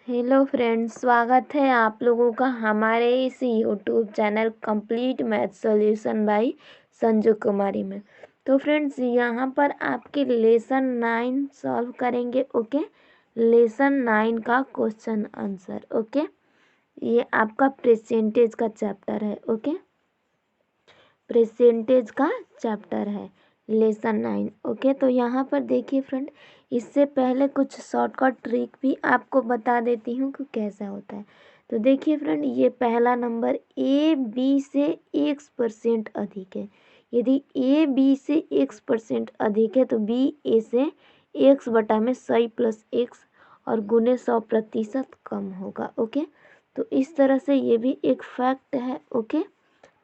Hello friends, स्वागत है आप लोगों का हमारे इस YouTube channel complete math solution by Sanju Kumari में। तो फ्रेंड्स, यहाँ पर आपके लेसन 9 सॉल्व करेंगे। ओके, लेसन 9 का क्वेश्चन आंसर। ओके, ये आपका परसेंटेज का चैप्टर है। ओके, परसेंटेज का चैप्टर है लेसन 9। ओके, तो यहाँ पर देखिए फ्रेंड, इससे पहले कुछ शॉर्टकट ट्रिक भी आपको बता देती हूँ कि कैसा होता है। तो देखिए फ्रेंड, ये पहला नंबर ए बी से x% अधिक है। यदि ए बी से x% अधिक है तो बी ए से x बटा में 100 प्लस x और गुने 100% कम होगा। ओके, तो इस तरह से ये भी एक फैक्ट है। ओके,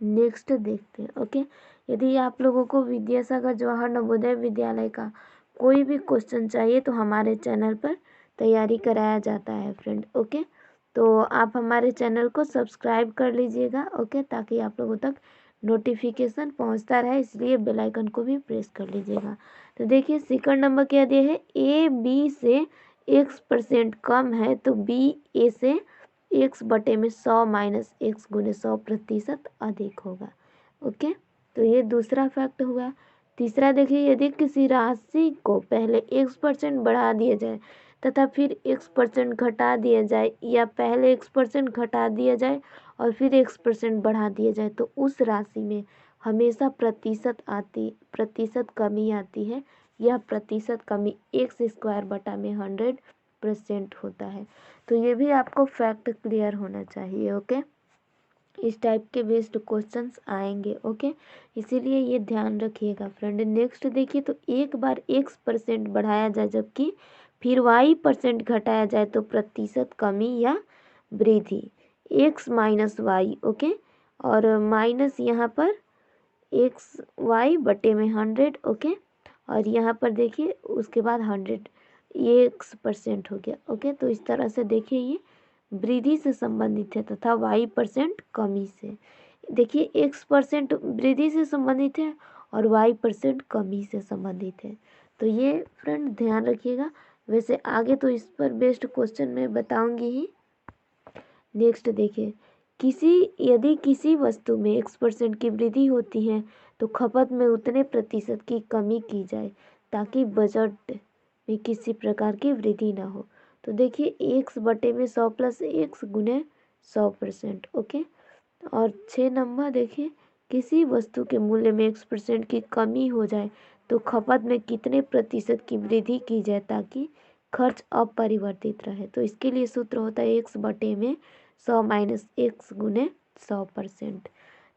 नेक्स्ट देखते हैं। ओके, यदि आप लोगों को विद्यासागर जवाहर नवोदय विद्यालय का कोई भी क्वेश्चन चाहिए तो हमारे चैनल पर तैयारी कराया जाता है फ्रेंड। ओके, तो आप हमारे चैनल को सब्सक्राइब कर लीजिएगा। ओके, ताकि आप लोगों तक नोटिफिकेशन पहुंचता रहे, इसलिए बेल आइकन को भी प्रेस कर लीजिएगा। तो देखिए सेकंड नंबर क्या दिया है, ए बी से x% कम है तो बी ए से x बटे में 100 माइनस x गुने 100% अधिक होगा। ओके, तो ये दूसरा फैक्ट हुआ। तीसरा देखिए, यदि किसी राशि को पहले x% बढ़ा दिया जाए तथा फिर x% घटा दिया जाए या पहले x% घटा दिया जाए और फिर x% बढ़ा दिया जाए तो उस राशि में हमेशा प्रतिशत कमी आती है। यह प्रतिशत कमी x² बटा में 100% होता है। तो ये भी आपको फैक्ट क्लियर होना चाहिए। ओके, इस टाइप के बेस्ड क्वेश्चंस आएंगे। ओके, इसीलिए ये ध्यान रखिएगा फ्रेंड। नेक्स्ट देखिए, तो एक बार x% बढ़ाया जाए जबकि फिर y% घटाया जाए तो प्रतिशत कमी या वृद्धि x माइनस वाई। ओके, और माइनस यहाँ पर XY बटे में 100। ओके, और यहाँ पर देखिए उसके बाद 100 ये x% हो गया। ओके, तो इस तरह से देखिए ये वृद्धि से संबंधित है तथा y% कमी से। देखिए x% वृद्धि से संबंधित है और y% कमी से संबंधित है। तो ये फ्रेंड ध्यान रखिएगा। वैसे आगे तो इस पर बेस्ड क्वेश्चन मैं बताऊंगी ही। नेक्स्ट देखिए, यदि किसी वस्तु में x% की वृद्धि होती है तो खपत में उतने प्रतिशत की कमी की जाए ताकि बजट में किसी प्रकार की वृद्धि ना हो। तो देखिए x बटे में 100 प्लस x गुने 100%। ओके, और 6 नंबर देखिए, किसी वस्तु के मूल्य में x% की कमी हो जाए तो खपत में कितने प्रतिशत की वृद्धि की जाए ताकि खर्च अपरिवर्तित रहे। तो इसके लिए सूत्र होता है x बटे में 100 माइनस x गुने 100%।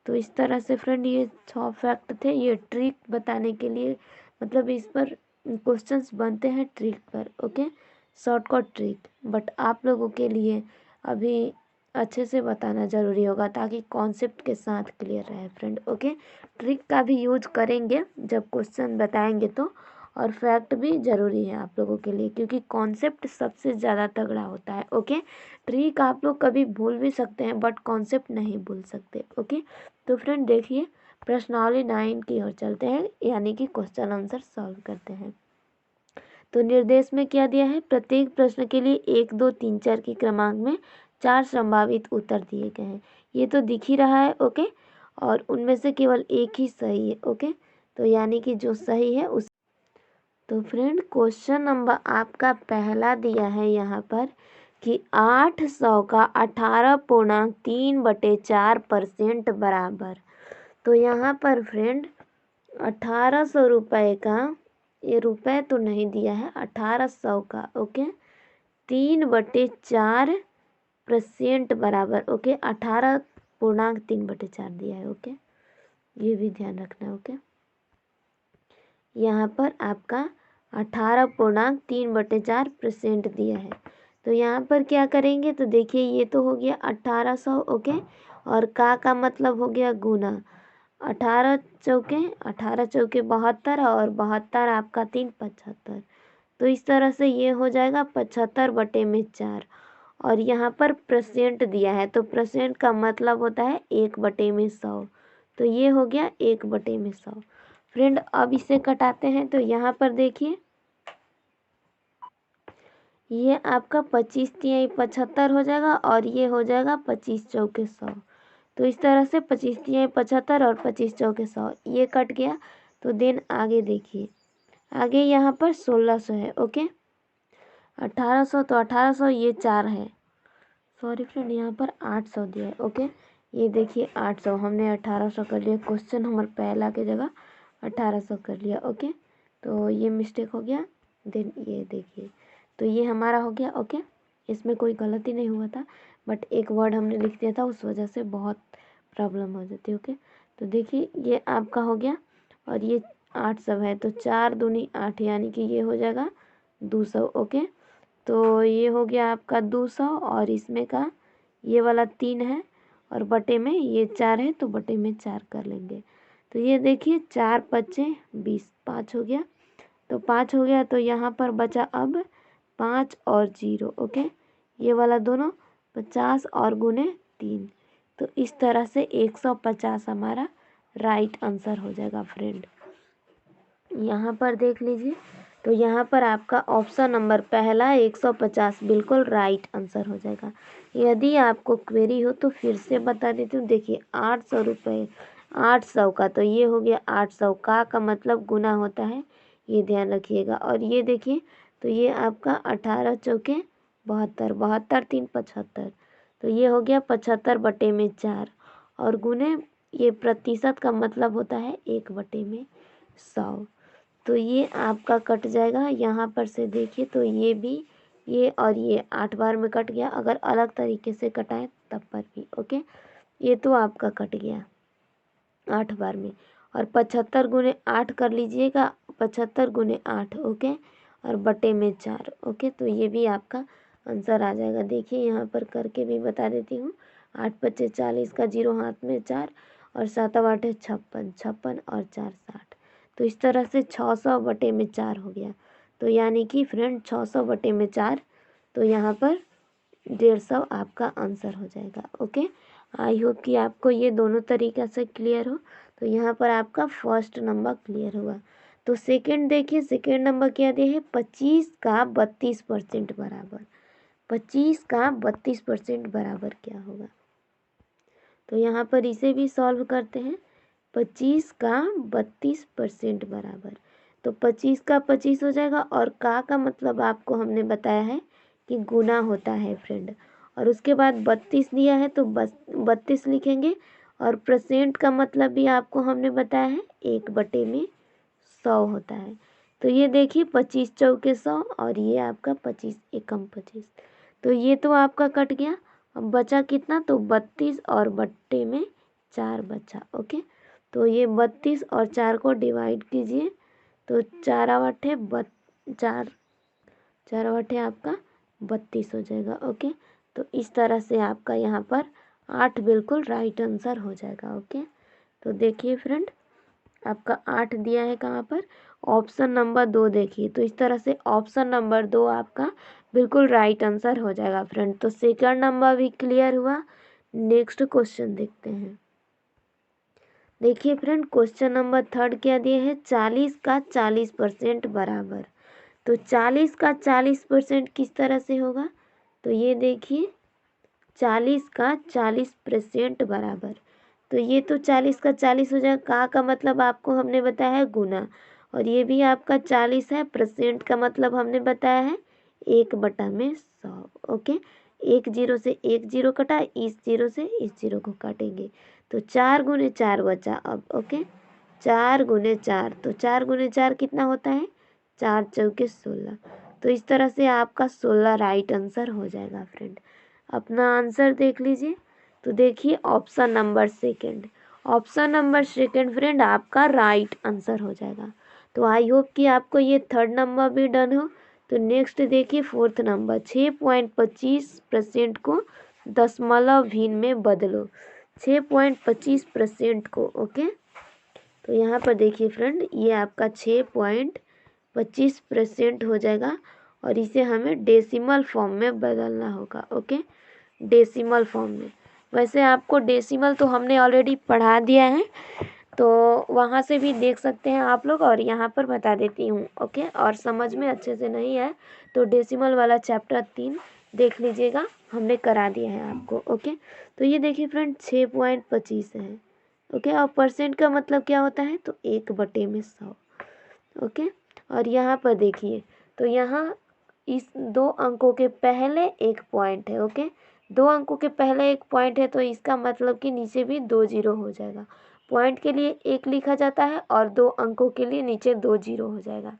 तो इस तरह से फ्रेंड ये 6 फैक्ट थे। ये ट्रिक बताने के लिए, मतलब इस पर क्वेश्चंस बनते हैं ट्रिक पर। ओके, शॉर्टकट ट्रिक, बट आप लोगों के लिए अभी अच्छे से बताना ज़रूरी होगा ताकि कॉन्सेप्ट के साथ क्लियर रहे फ्रेंड। ओके, ट्रिक का भी यूज करेंगे जब क्वेश्चन बताएंगे तो, और फैक्ट भी ज़रूरी है आप लोगों के लिए क्योंकि कॉन्सेप्ट सबसे ज़्यादा तगड़ा होता है। ओके, ट्रिक आप लोग कभी भूल भी सकते हैं बट कॉन्सेप्ट नहीं भूल सकते। ओके, तो फ्रेंड देखिए प्रश्नावली 9 की ओर चलते हैं, यानी कि क्वेश्चन आंसर सॉल्व करते हैं। तो निर्देश में क्या दिया है, प्रत्येक प्रश्न के लिए 1 2 3 4 के क्रमांक में 4 संभावित उत्तर दिए गए हैं। ये तो दिख ही रहा है। ओके, और उनमें से केवल एक ही सही है। ओके, तो यानी कि जो सही है उस। तो फ्रेंड क्वेश्चन नंबर आपका पहला दिया है यहाँ पर कि 800 का 18.3/4% बराबर। तो यहाँ पर फ्रेंड 1800 रुपये का, ये रुपए तो नहीं दिया है, 1800 का। ओके, 3/4% बराबर। ओके, 18.3/4 दिया है। ओके, ये भी ध्यान रखना है। ओके, यहाँ पर आपका 18.3/4% दिया है। तो यहाँ पर क्या करेंगे, तो देखिए ये तो हो गया 1800। ओके, और का मतलब हो गया गुना 18 चौके 72 और 72 आपका 3 75। तो इस तरह से ये हो जाएगा 75/4। और यहाँ पर परसेंट दिया है तो परसेंट का मतलब होता है 1/100। तो ये हो गया 1/100। फ्रेंड अब इसे कटाते हैं तो यहाँ पर देखिए, ये आपका 25 तिहाई 75 हो जाएगा और ये हो जाएगा 25 चौके 100। तो इस तरह से 25 तिहाई 75 और 25 चौके 100 ये कट गया। तो देन आगे देखिए, आगे यहाँ पर 1600 है। ओके, 1800 तो 1800 ये 4 है। सॉरी फ्रेंड, यहाँ पर 800 दिया है। ओके, ये देखिए 800, हमने 1800 कर लिया। क्वेश्चन नंबर पहला की जगह 1800 कर लिया। ओके, तो ये मिस्टेक हो गया। देन ये देखिए, तो ये हमारा हो गया। ओके, इसमें कोई गलती नहीं हुआ था, बट एक वर्ड हमने लिख दिया था, उस वजह से बहुत प्रॉब्लम हो जाती है। ओके, तो देखिए ये आपका हो गया और ये 800 है, तो 4 दूनी 8 यानी कि ये हो जाएगा 200। ओके, तो ये हो गया आपका 200 और इसमें का ये वाला 3 है और बटे में ये 4 है, तो बटे में 4 कर लेंगे। तो ये देखिए 4 पच्चे 20, 5 हो गया। तो 5 हो गया, तो यहाँ पर बचा अब 5 और 0। ओके, ये वाला दोनों 50 और गुने 3, तो इस तरह से 150 हमारा राइट आंसर हो जाएगा फ्रेंड। यहाँ पर देख लीजिए, तो यहाँ पर आपका ऑप्शन नंबर पहला 150 बिल्कुल राइट आंसर हो जाएगा। यदि आपको क्वेरी हो तो फिर से बता देती हूँ। देखिए 800 रुपये 800 का, तो ये हो गया 800 का मतलब गुना होता है, ये ध्यान रखिएगा। और ये देखिए, तो ये आपका 18 चौके 72, 72 3 75, तो ये हो गया 75 बटे में 4 और गुने ये प्रतिशत का मतलब होता है 1/100। तो ये आपका कट जाएगा। यहाँ पर से देखिए, तो ये भी, ये और ये 8 बार में कट गया। अगर अलग तरीके से कटाएं तब पर भी। ओके, ये तो आपका कट गया 8 बार में। और 75 गुने 8 कर लीजिएगा, 75 गुने 8। ओके, और बटे में 4। ओके, तो ये भी आपका आंसर आ जाएगा। देखिए यहाँ पर करके भी बता देती हूँ। 8 पच्चे 40 का 0 हाथ में 4 और 7 8 56, 56 और 4 60। तो इस तरह से 600 बटे में 4 हो गया। तो यानी कि फ्रेंड 600 बटे में 4, तो यहाँ पर 150 आपका आंसर हो जाएगा। ओके, आई होप कि आपको ये दोनों तरीक़े से क्लियर हो। तो यहाँ पर आपका फर्स्ट नंबर क्लियर हुआ। तो सेकंड देखिए, सेकंड नंबर क्या दिया है, 25 का 32% बराबर। 25 का 32% बराबर क्या होगा, तो यहाँ पर इसे भी सॉल्व करते हैं। 25 का 32% बराबर, तो 25 का 25 हो जाएगा और का मतलब आपको हमने बताया है कि गुना होता है फ्रेंड। और उसके बाद 32 दिया है तो बस 32 लिखेंगे और परसेंट का मतलब भी आपको हमने बताया है 1/100 होता है। तो ये देखिए 25 चौके 100 और ये आपका 25 एकम 25, तो ये तो आपका कट गया। अब बचा कितना, तो 32 और बट्टे में 4 बचा। ओके, तो ये 32 और 4 को डिवाइड कीजिए, तो 4 आठे 4, 4 आठे आपका 32 हो जाएगा। ओके, तो इस तरह से आपका यहाँ पर 8 बिल्कुल राइट आंसर हो जाएगा। ओके, तो देखिए फ्रेंड, आपका 8 दिया है कहाँ पर, ऑप्शन नंबर 2 देखिए। तो इस तरह से ऑप्शन नंबर 2 आपका बिल्कुल राइट आंसर हो जाएगा फ्रेंड। तो सेकंड नंबर भी क्लियर हुआ। नेक्स्ट क्वेश्चन देखते हैं। देखिए फ्रेंड, क्वेश्चन नंबर थर्ड क्या दिए है, 40 का 40% बराबर। तो 40 का 40% किस तरह से होगा, तो ये देखिए 40 का 40% बराबर, तो ये तो 40 का 40 हो जाएगा। का मतलब आपको हमने बताया है गुना, और ये भी आपका 40 है। परसेंट का मतलब हमने बताया है 1/100। ओके, 1 0 से 1 0 कटा, इस 0 से इस 0 को काटेंगे, तो 4 गुने 4 बचा अब। ओके, 4 गुने 4, तो 4 गुने 4 कितना होता है, 4 चौके 16। तो इस तरह से आपका 16 राइट आंसर हो जाएगा फ्रेंड। अपना आंसर देख लीजिए। तो देखिए option number second, option number second friend आपका राइट आंसर हो जाएगा। तो आई होप कि आपको ये थर्ड नंबर भी डन हो। तो नेक्स्ट देखिए फोर्थ नंबर, 6.25% को दशमलव भिन्न में बदलो। 6.25% को। ओके, तो यहाँ पर देखिए फ्रेंड, ये आपका 6.25% हो जाएगा और इसे हमें डेसिमल फॉर्म में बदलना होगा। ओके, डेसिमल फॉर्म में। वैसे आपको डेसिमल तो हमने ऑलरेडी पढ़ा दिया है, तो वहाँ से भी देख सकते हैं आप लोग, और यहाँ पर बता देती हूँ। ओके, और समझ में अच्छे से नहीं है तो डेसिमल वाला चैप्टर 3 देख लीजिएगा, हमने करा दिया है आपको। ओके, तो ये देखिए फ्रेंड 6.25 है। ओके, और परसेंट का मतलब क्या होता है, तो 1/100। ओके, और यहाँ पर देखिए, तो यहाँ इस 2 अंकों के पहले एक पॉइंट है। ओके, 2 अंकों के पहले एक पॉइंट है, तो इसका मतलब कि नीचे भी 2 जीरो हो जाएगा। पॉइंट के लिए 1 लिखा जाता है और 2 अंकों के लिए नीचे 2 जीरो हो जाएगा।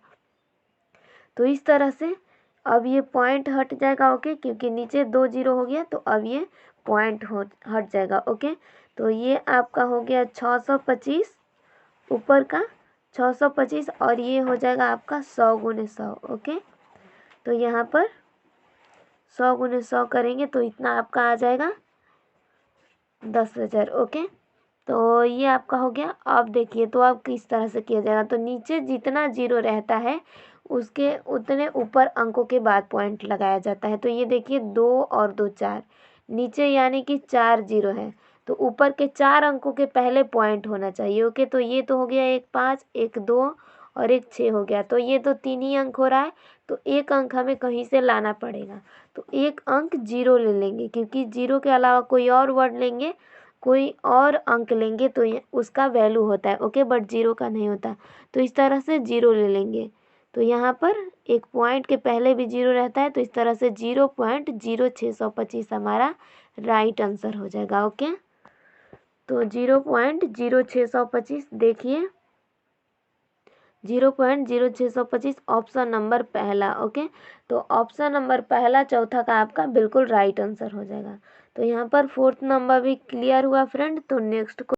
तो इस तरह से अब ये पॉइंट हट जाएगा। ओके, क्योंकि नीचे 2 जीरो हो गया, तो अब ये पॉइंट हट जाएगा। ओके, तो ये आपका हो गया 625, ऊपर का 625, और ये हो जाएगा आपका 100 गुने 100। ओके, तो यहाँ पर 100 गुने 100 करेंगे तो इतना आपका आ जाएगा 10,000। ओके, तो ये आपका हो गया। अब देखिए, तो अब किस तरह से किया जाएगा, तो नीचे जितना जीरो रहता है उसके उतने ऊपर अंकों के बाद पॉइंट लगाया जाता है। तो ये देखिए 2 और 2 4, नीचे यानी कि 4 जीरो है, तो ऊपर के 4 अंकों के पहले पॉइंट होना चाहिए। ओके, तो ये तो हो गया एक 5, एक 2 और एक 6 हो गया, तो ये तो 3 ही अंक हो रहा है, तो एक अंक हमें कहीं से लाना पड़ेगा। तो एक अंक जीरो ले लेंगे, क्योंकि जीरो के अलावा कोई और वर्ड लेंगे, कोई और अंक लेंगे तो उसका वैल्यू होता है। ओके, बट जीरो का नहीं होता। तो इस तरह से जीरो ले लेंगे, तो यहाँ पर एक पॉइंट के पहले भी जीरो रहता है, तो इस तरह से 0.0625 हमारा राइट आंसर हो जाएगा। ओके, तो 0.0625 देखिए, 0.0625 ऑप्शन नंबर पहला। ओके, तो ऑप्शन नंबर पहला चौथा का आपका बिल्कुल राइट आंसर हो जाएगा। तो यहाँ पर 4th नंबर भी क्लियर हुआ फ्रेंड। तो नेक्स्ट